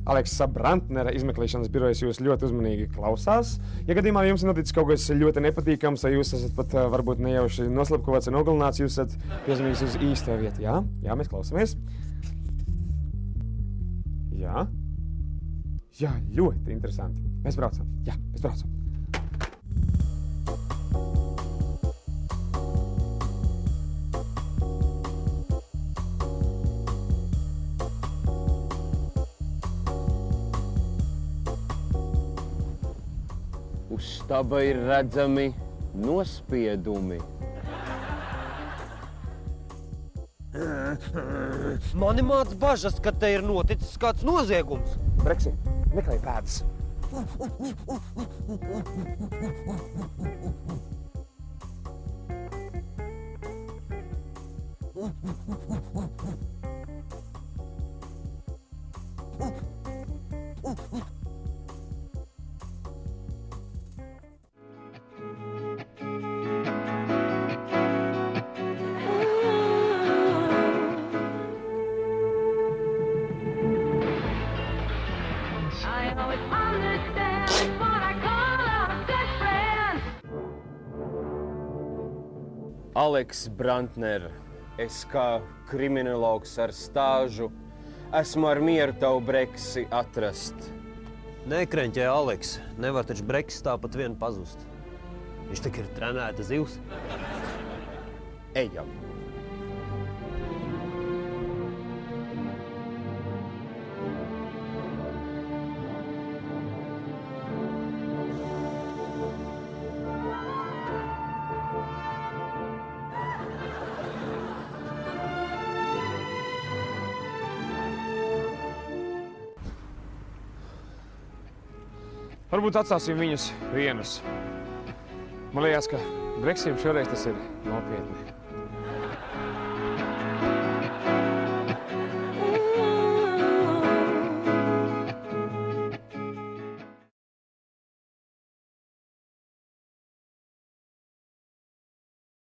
Aleksa Brantnera izmeklēšanas birojas jūs ļoti uzmanīgi klausās. Ja gadījumā jums ir noticis kaut kas ļoti nepatīkams, vai jūs esat pat varbūt nejauši noslapkots un nogalināts, jūs esat piezvanījis uz īsto vietu. Jā, jā, mēs klausamies. Jā. Jā, ļoti interesanti. Mēs braucam. Jā, mēs braucam. Uz štaba ir redzami nospiedumi. Mani māc bažas, ka te ir noticis kāds noziegums. Breksi, meklēj pēdas. Aleks Brantner, es kā kriminologs ar stāžu, esmu ar mieru tavu breksi atrast. Nekreņķē, Aleks. Nevar taču breksis tāpat vien pazust. Viņš tak ir trenēta zivs. Ejam. Varbūt atstāsim viņus vienus. Man liekas, ka Breksim šoreiz tas ir nopietni.